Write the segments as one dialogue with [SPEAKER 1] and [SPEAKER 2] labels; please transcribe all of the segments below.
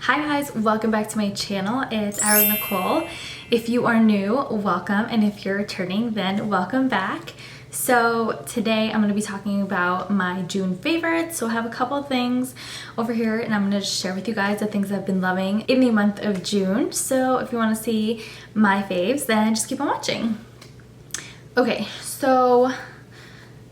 [SPEAKER 1] Hi guys, welcome back to my channel. It's Ariel Nicole. If you are new, welcome, and if you're returning, then welcome back. So today I'm going to be talking about my June favorites. So I have a couple of things over here and I'm going to just share with you guys the things I've been loving in the month of June. So if you want to see my faves, then just keep on watching. Okay, so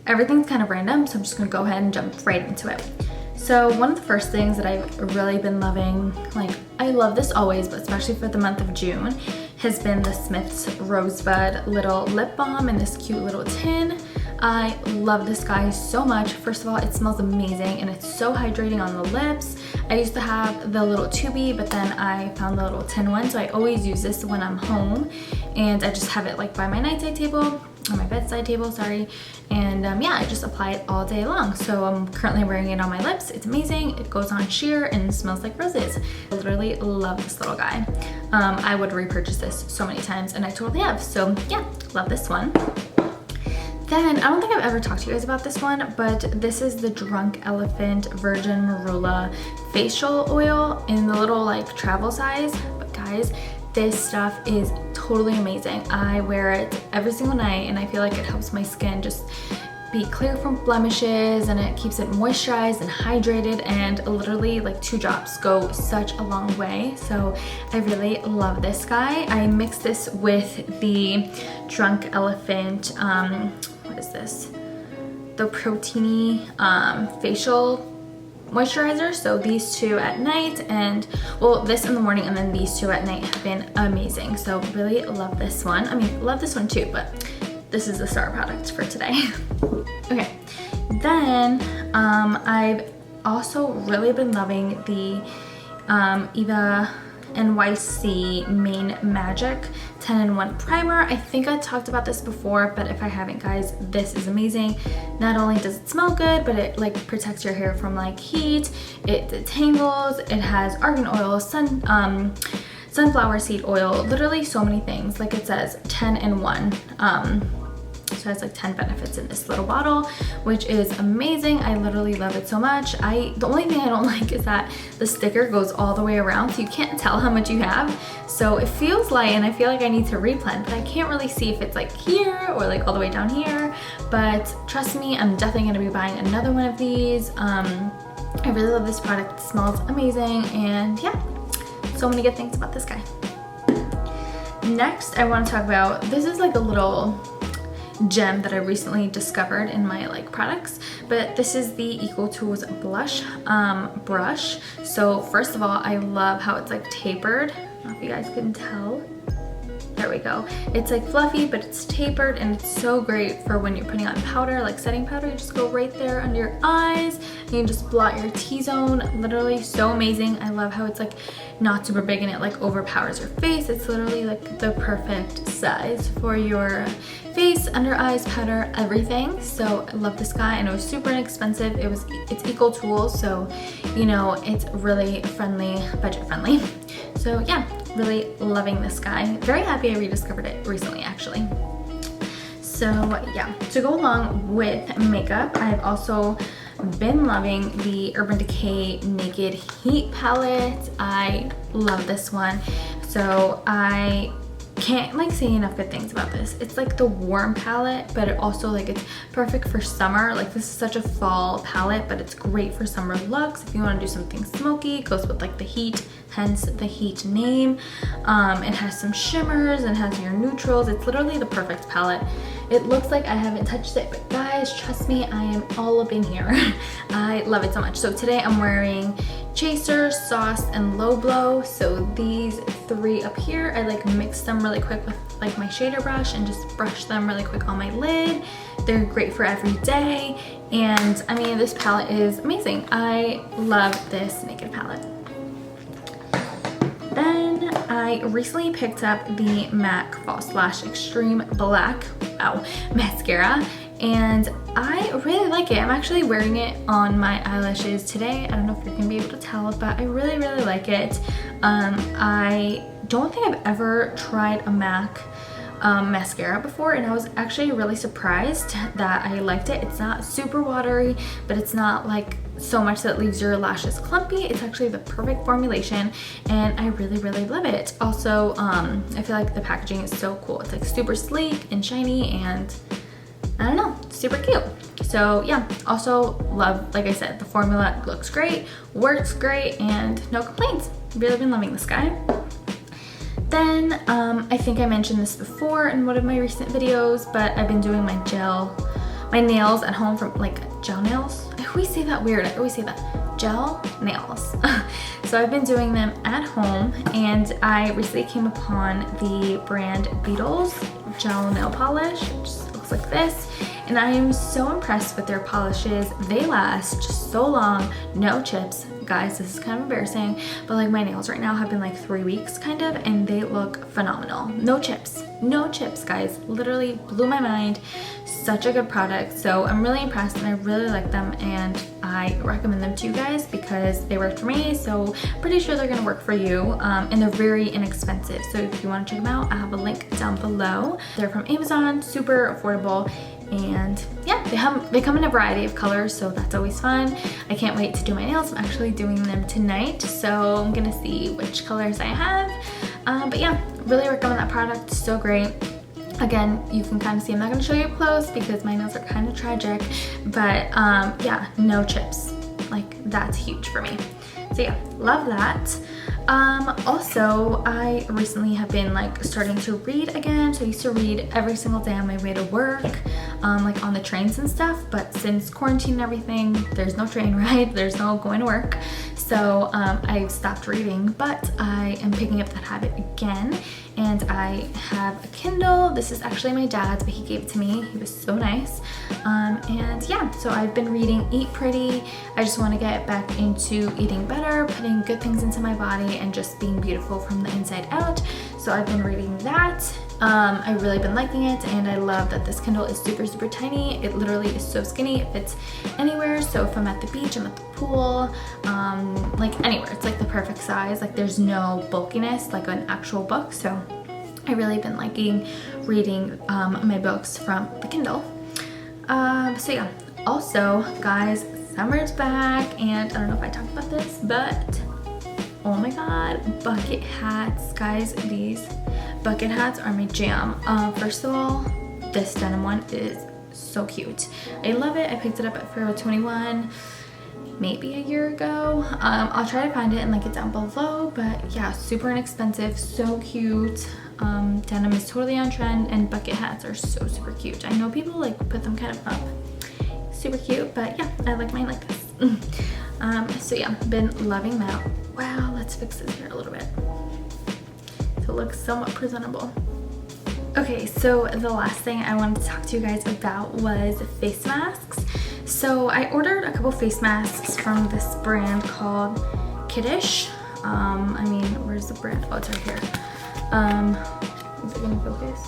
[SPEAKER 1] everything's kind of random, so I'm just going to go ahead and jump right into it. So one of the first things that I've really been loving, like I love this always, but especially for the month of June, has been the Smith's Rosebud little lip balm in this cute little tin. I love this guy so much. First of all, it smells amazing and it's so hydrating on the lips. I used to have the little tubey, but then I found the little tin one, so I always use this when I'm home, and I just have it like by my nightside table, on my bedside table, sorry, and yeah, I just apply it all day long. So I'm currently wearing it on my lips. It's amazing. It goes on sheer and smells like roses. I literally love this little guy. I would repurchase this so many times, and I totally have. So yeah, love this one. Then, I don't think I've ever talked to you guys about this one, but this is the Drunk Elephant Virgin Marula Facial Oil in the little like travel size. But guys, this stuff is totally amazing. I wear it every single night and I feel like it helps my skin just be clear from blemishes, and it keeps it moisturized and hydrated, and literally like 2 drops go such a long way. So I really love this guy. I mixed this with the Drunk Elephant, what is this? The Proteiny facial moisturizer. So these two at night, and well, this in the morning and then these two at night have been amazing. So really love this one. I mean, love this one too, but this is the star product for today. Okay, then I've also really been loving the Eva NYC Main Magic 10-in-1 primer. I think I talked about this before, but if I haven't, guys, this is amazing. Not only does it smell good, but it like protects your hair from like heat, it detangles, it has argan oil, sunflower seed oil, literally so many things. Like it says 10-in-1. So it has like 10 benefits in this little bottle, which is amazing. I literally love it so much. The only thing I don't like is that the sticker goes all the way around, so you can't tell how much you have. So it feels light and I feel like I need to reblend, but I can't really see if it's like here or like all the way down here. But trust me, I'm definitely gonna be buying another one of these. I really love this product. It smells amazing, and yeah, so many good things about this guy. Next, I want to talk about, this is like a little gem that I recently discovered in my like products, but this is the EcoTools blush brush. So first of all, I love how it's like tapered. I don't know if you guys can tell. There we go. It's like fluffy, but it's tapered, and it's so great for when you're putting on powder, like setting powder. You just go right there under your eyes. You can just blot your T-zone. Literally so amazing. I love how it's like not super big and it like overpowers your face. It's literally like the perfect size for your face, under eyes, powder, everything. So I love this guy, and it was super inexpensive. It's EcoTools, so you know it's really friendly, budget friendly. So yeah, really loving this guy. Very happy I rediscovered it recently, actually. So yeah, to go along with makeup, I've also been loving the Urban Decay Naked Heat palette. I love this one. So I can't like say enough good things about this. It's like the warm palette, but it also like it's perfect for summer. Like this is such a fall palette, but it's great for summer looks. If you want to do something smoky, it goes with like the heat, hence the heat name. It has some shimmers and has your neutrals. It's literally the perfect palette. It looks like I haven't touched it, but guys, trust me, I am all up in here. I love it so much. So today I'm wearing Chaser, Sauce, and Low Blow. So these 3 up here, I like mix them really quick with like my shader brush and just brush them really quick on my lid. They're great for every day, and I mean, this palette is amazing. I love this naked palette. Then I recently picked up the MAC False Lash Extreme Black mascara, and I really like it. I'm actually wearing it on my eyelashes today. I don't know if you're gonna be able to tell, but I really like it. I don't think I've ever tried a MAC mascara before, and I was actually really surprised that I liked it. It's not super watery, but it's not like so much that leaves your lashes clumpy. It's actually the perfect formulation, and I really, really love it. Also, I feel like the packaging is so cool. It's like super sleek and shiny, and I don't know, super cute. So yeah, also love, like I said, the formula looks great, works great, and no complaints. Really been loving this guy. Then I think I mentioned this before in one of my recent videos, but I've been doing my nails at home from like gel nails. I always say that weird. I always say that. Gel nails. So I've been doing them at home, and I recently came upon the brand Beatles gel nail polish. It just looks like this, and I am so impressed with their polishes. They last so long, no chips. Guys, this is kind of embarrassing, but like my nails right now have been like 3 weeks kind of, and they look phenomenal. No chips, guys. Literally blew my mind. Such a good product. So I'm really impressed, and I really like them, and I recommend them to you guys because they worked for me. So pretty sure they're gonna work for you, and they're very inexpensive. So if you want to check them out, I have a link down below. They're from Amazon, super affordable. And yeah, they come in a variety of colors, so that's always fun. I can't wait to do my nails. I'm actually doing them tonight, so I'm gonna see which colors I have. But yeah, really recommend that product. So great. Again, you can kind of see, I'm not gonna show you up close because my nails are kind of tragic, but yeah, no chips. Like, that's huge for me. So yeah, love that. Also, I recently have been like starting to read again. So I used to read every single day on my way to work, like on the trains and stuff, but since quarantine and everything, there's no train ride, there's no going to work. So I've stopped reading, but I am picking up that habit again, and I have a Kindle. This is actually my dad's, but he gave it to me. He was so nice. And yeah, so I've been reading Eat Pretty. I just want to get back into eating better, putting good things into my body, and just being beautiful from the inside out. So I've been reading that. I've really been liking it, and I love that this Kindle is super, super tiny. It literally is so skinny. It fits anywhere. So if I'm at the beach, I'm at the pool, like anywhere, it's like the perfect size. Like there's no bulkiness like an actual book. So I really been liking reading my books from the Kindle. So yeah, also guys, summer's back, and I don't know if I talked about this, but oh my god, bucket hats. Guys, these bucket hats are my jam. First of all, this denim one is so cute. I love it. I picked it up at Forever 21 maybe a year ago. I'll try to find it and link it down below, but yeah, super inexpensive, so cute. Denim is totally on trend, and bucket hats are so super cute. I know people like put them kind of up, super cute, but yeah, I like mine like this. So yeah, been loving that. Wow, let's fix this hair a little bit so it looks somewhat presentable. Okay, so the last thing I wanted to talk to you guys about was face masks. So I ordered a couple face masks from this brand called Kiddish. I mean, where's the brand? Oh, it's right here. Is it gonna focus?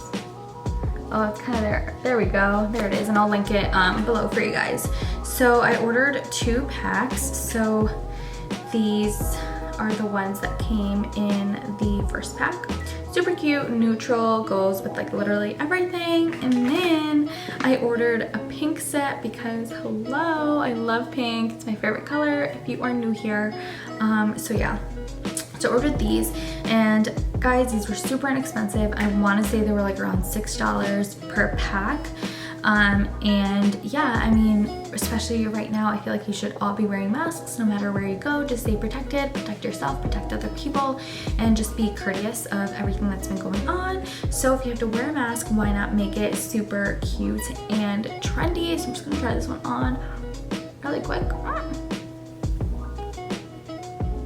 [SPEAKER 1] Oh, it's kind of there. There we go. There it is, and I'll link it below for you guys. So I ordered 2 packs. So these are the ones that came in the first pack. Super cute, neutral, goes with like literally everything. And then I ordered a pink set because hello, I love pink. It's my favorite color if you are new here. So yeah, so I ordered these, and guys, these were super inexpensive. I want to say they were like around $6 per pack. And yeah, I mean, especially right now, I feel like you should all be wearing masks no matter where you go. Just stay protected, protect yourself, protect other people, and just be courteous of everything that's been going on. So if you have to wear a mask, why not make it super cute and trendy? So I'm just gonna try this one on really quick. Oh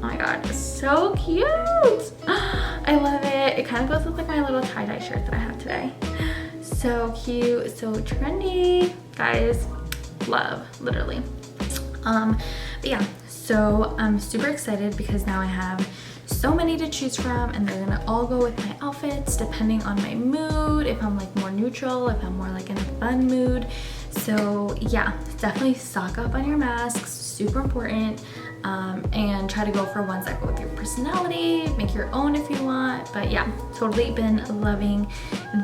[SPEAKER 1] my god, it's so cute. I love it. It kind of goes with like my little tie-dye shirt that I have today. So cute, so trendy, guys. Love, literally. But yeah, so I'm super excited because now I have so many to choose from, and they're gonna all go with my outfits depending on my mood, if I'm like more neutral, if I'm more like in a fun mood. So yeah, definitely stock up on your masks, super important. And try to go for ones that go with your personality, make your own if you want. But yeah, totally been loving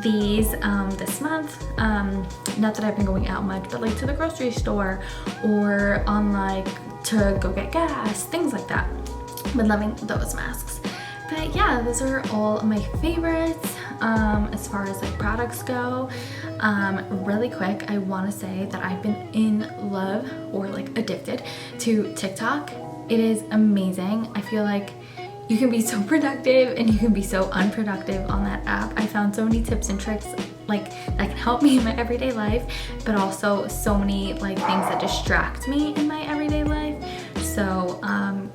[SPEAKER 1] these this month. Not that I've been going out much, but like to the grocery store or on like to go get gas, things like that. Been loving those masks. But yeah, those are all my favorites as far as like products go. Really quick, I want to say that I've been in love or like addicted to TikTok. It is amazing. I feel like you can be so productive and you can be so unproductive on that app. I found so many tips and tricks like that can help me in my everyday life, but also so many like things that distract me in my everyday life. So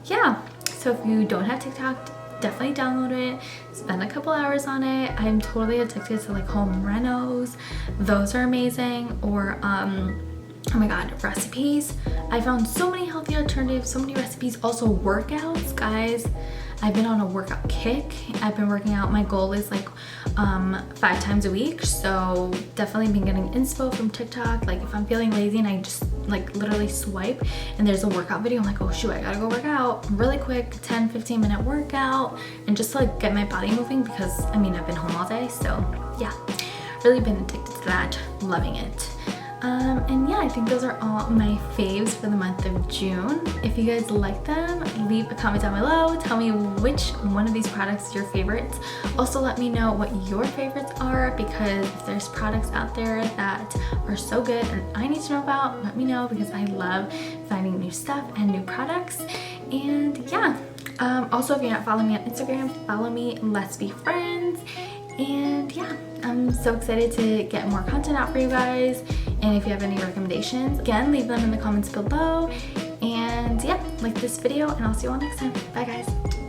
[SPEAKER 1] yeah, so if you don't have TikTok, definitely download it, spend a couple hours on it. I'm totally addicted to like home renos. Those are amazing. Or oh my god, recipes. I found so many healthy alternatives, so many recipes. Also workouts, guys. I've been on a workout kick. I've been working out. My goal is like 5 times a week. So definitely been getting inspo from TikTok. Like if I'm feeling lazy and I just like literally swipe and there's a workout video, I'm like, oh shoot, I gotta go work out really quick, 10-15 minute workout, and just to like get my body moving, because I mean I've been home all day. So yeah, really been addicted to that, loving it. And yeah, I think those are all my faves for the month of June. If you guys like them, leave a comment down below. Tell me which one of these products is your favorite. Also let me know what your favorites are, because if there's products out there that are so good and I need to know about, let me know, because I love finding new stuff and new products. And yeah, also if you're not following me on Instagram, follow me, let's be friends. And yeah, I'm so excited to get more content out for you guys. And if you have any recommendations, again, leave them in the comments below. And yeah, like this video, and I'll see you all next time. Bye guys.